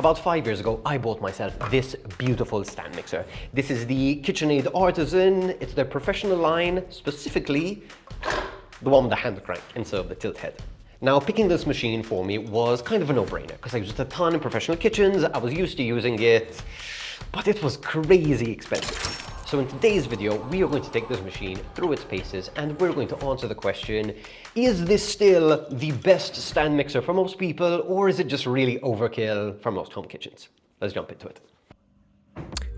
About 5 years ago, I bought myself this beautiful stand mixer. This is the Kitchenaid Artisan. It's their professional line, specifically the one with the hand crank instead of the tilt head. Now, picking this machine for me was kind of a no-brainer because I used it a ton in professional kitchens. I was used to using it, but it was crazy expensive. So in today's video, we are going to take this machine through its paces and we're going to answer the question, is this still the best stand mixer for most people, or is it just really overkill for most home kitchens? Let's jump into it.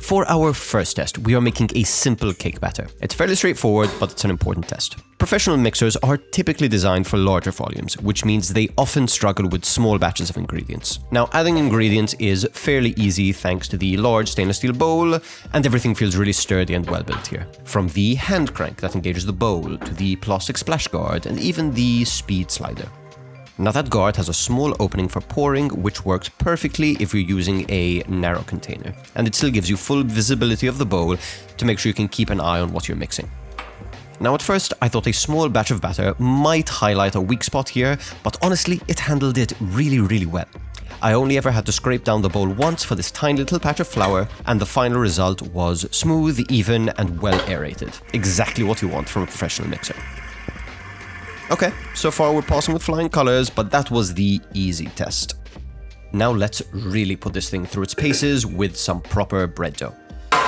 For our first test, we are making a simple cake batter. It's fairly straightforward, but it's an important test. Professional mixers are typically designed for larger volumes, which means they often struggle with small batches of ingredients. Now, adding ingredients is fairly easy thanks to the large stainless steel bowl, and everything feels really sturdy and well built here. From the hand crank that engages the bowl, to the plastic splash guard, and even the speed slider. Now that guard has a small opening for pouring, which works perfectly if you're using a narrow container. And it still gives you full visibility of the bowl to make sure you can keep an eye on what you're mixing. Now at first, I thought a small batch of batter might highlight a weak spot here, but honestly, it handled it really well. I only ever had to scrape down the bowl once for this tiny little patch of flour, and the final result was smooth, even, and well aerated. Exactly what you want from a professional mixer. Okay, so far we're passing with flying colors, but that was the easy test. Now let's really put this thing through its paces with some proper bread dough.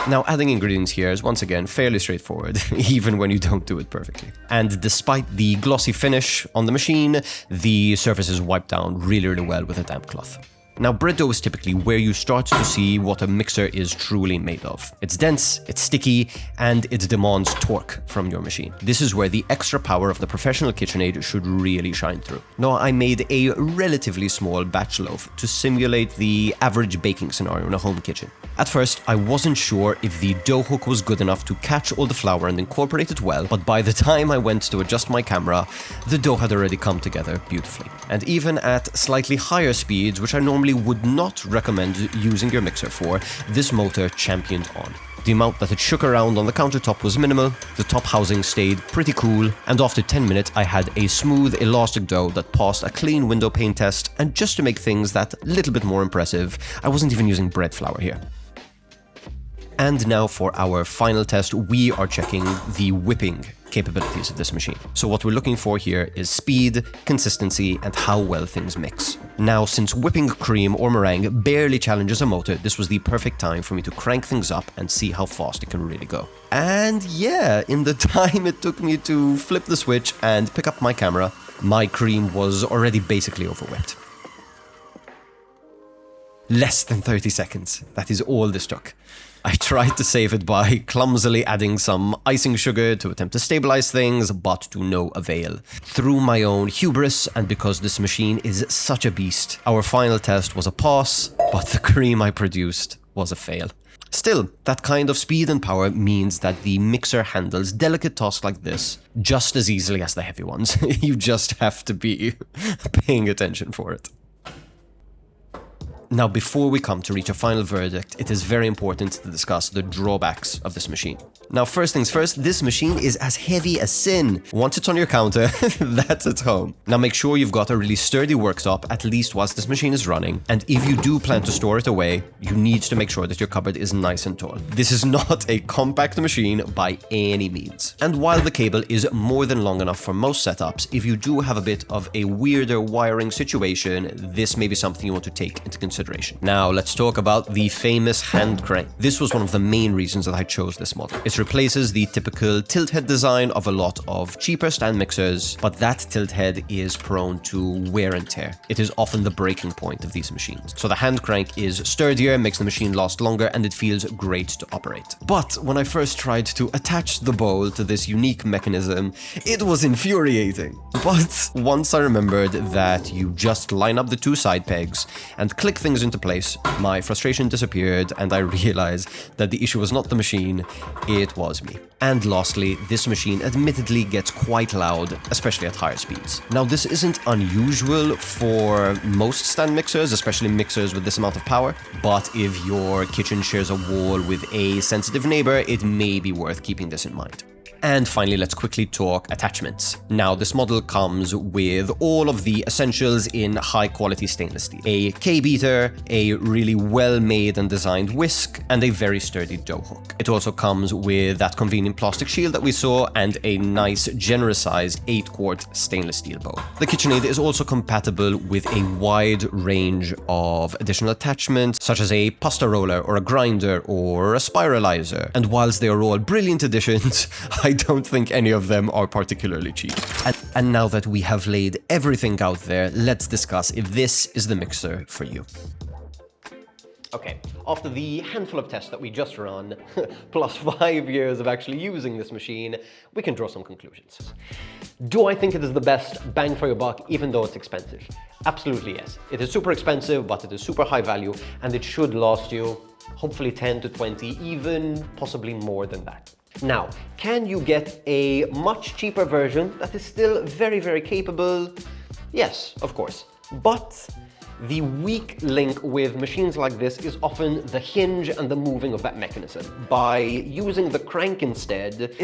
Now adding ingredients here is once again fairly straightforward, even when you don't do it perfectly. And despite the glossy finish on the machine, the surface is wiped down really well with a damp cloth. Now, bread dough is typically where you start to see what a mixer is truly made of. It's dense, it's sticky, and it demands torque from your machine. This is where the extra power of the professional Kitchenaid should really shine through. Now, I made a relatively small batch loaf to simulate the average baking scenario in a home kitchen. At first, I wasn't sure if the dough hook was good enough to catch all the flour and incorporate it well, but by the time I went to adjust my camera, the dough had already come together beautifully. And even at slightly higher speeds, which I normally would not recommend using your mixer for, this motor championed on. The amount that it shook around on the countertop was minimal, the top housing stayed pretty cool, and after 10 minutes I had a smooth, elastic dough that passed a clean window pane test, and just to make things that little bit more impressive, I wasn't even using bread flour here. And now for our final test, we are checking the whipping capabilities of this machine. So what we're looking for here is speed, consistency, and how well things mix. Now, since whipping cream or meringue barely challenges a motor, this was the perfect time for me to crank things up and see how fast it can really go. And yeah, in the time it took me to flip the switch and pick up my camera, my cream was already basically overwhipped. Less than 30 seconds. That is all this took. I tried to save it by clumsily adding some icing sugar to attempt to stabilize things, but to no avail. Through my own hubris, and because this machine is such a beast, our final test was a pass, but the cream I produced was a fail. Still, that kind of speed and power means that the mixer handles delicate tasks like this just as easily as the heavy ones. You just have to be paying attention for it. Now, before we come to reach a final verdict, it is very important to discuss the drawbacks of this machine. Now, first things first, this machine is as heavy as sin. Once it's on your counter, that's at home. Now, make sure you've got a really sturdy worktop, at least whilst this machine is running. And if you do plan to store it away, you need to make sure that your cupboard is nice and tall. This is not a compact machine by any means. And while the cable is more than long enough for most setups, if you do have a bit of a weirder wiring situation, this may be something you want to take into consideration. Now, let's talk about the famous hand crank. This was one of the main reasons that I chose this model. It replaces the typical tilt head design of a lot of cheaper stand mixers, but that tilt head is prone to wear and tear. It is often the breaking point of these machines. So the hand crank is sturdier, makes the machine last longer, and it feels great to operate. But when I first tried to attach the bowl to this unique mechanism, it was infuriating. But once I remembered that you just line up the two side pegs and click things into place, my frustration disappeared and I realized that the issue was not the machine, it was me. And lastly, this machine admittedly gets quite loud, especially at higher speeds. Now, this isn't unusual for most stand mixers, especially mixers with this amount of power, but if your kitchen shares a wall with a sensitive neighbor, it may be worth keeping this in mind. And finally, let's quickly talk attachments. Now, this model comes with all of the essentials in high quality stainless steel. A K-beater, a really well-made and designed whisk, and a very sturdy dough hook. It also comes with that convenient plastic shield that we saw and a nice, generous sized 8-quart stainless steel bowl. The Kitchenaid is also compatible with a wide range of additional attachments, such as a pasta roller or a grinder or a spiralizer. And whilst they are all brilliant additions, I don't think any of them are particularly cheap. And now that we have laid everything out there, let's discuss if this is the mixer for you. Okay, after the handful of tests that we just run, plus 5 years of actually using this machine, we can draw some conclusions. Do I think it is the best bang for your buck, even though it's expensive? Absolutely yes. It is super expensive, but it is super high value, and it should last you hopefully 10 to 20, even possibly more than that. Now, can you get a much cheaper version that is still very, very capable? Yes, of course. But the weak link with machines like this is often the hinge and the moving of that mechanism. By using the crank instead,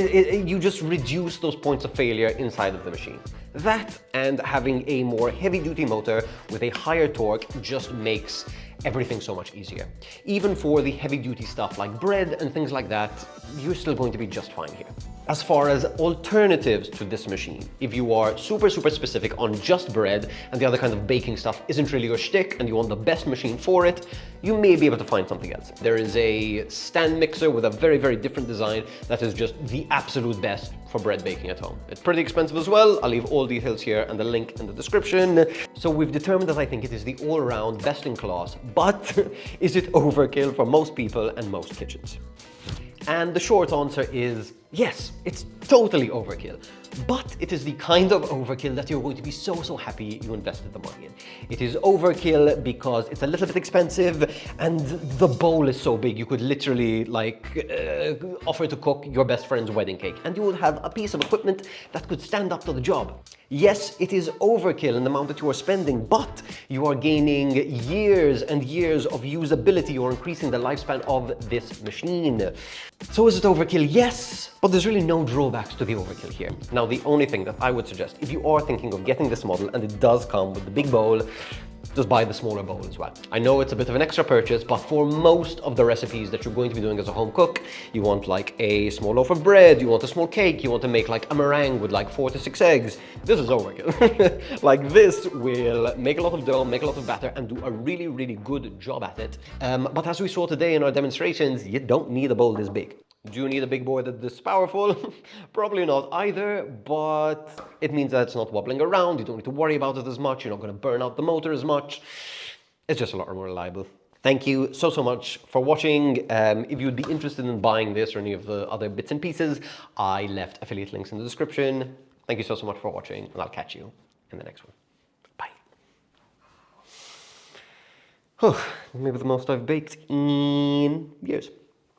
you just reduce those points of failure inside of the machine. That and having a more heavy-duty motor with a higher torque just makes everything so much easier. Even for the heavy-duty stuff like bread and things like that, you're still going to be just fine here. As far as alternatives to this machine, if you are super specific on just bread and the other kind of baking stuff isn't really your shtick and you want the best machine for it, you may be able to find something else. There is a stand mixer with a very different design that is just the absolute best for bread baking at home. It's pretty expensive as well. I'll leave all details here and the link in the description. So we've determined that I think it is the all-round best in class, but is it overkill for most people and most kitchens? And the short answer is yes, it's totally overkill. But it is the kind of overkill that you're going to be so happy you invested the money in. It is overkill because it's a little bit expensive and the bowl is so big you could literally offer to cook your best friend's wedding cake and you would have a piece of equipment that could stand up to the job. Yes, it is overkill in the amount that you are spending, but you are gaining years and years of usability. You're increasing the lifespan of this machine. So is it overkill? Yes, but there's really no drawbacks to the overkill here. Now, the only thing that I would suggest, if you are thinking of getting this model, and it does come with the big bowl, just buy the smaller bowl as well. I know it's a bit of an extra purchase, but for most of the recipes that you're going to be doing as a home cook, you want like a small loaf of bread, you want a small cake, you want to make like a meringue with like 4 to 6 eggs. This is overkill. Like this will make a lot of dough, make a lot of batter, and do a really good job at it. But as we saw today in our demonstrations, you don't need a bowl this big. Do you need a big board that's this powerful? Probably not either, but it means that it's not wobbling around, you don't need to worry about it as much, you're not going to burn out the motor as much. It's just a lot more reliable. Thank you so much for watching. If you'd be interested in buying this or any of the other bits and pieces, I left affiliate links in the description. Thank you so much for watching, and I'll catch you in the next one. Bye. Maybe the most I've baked in years.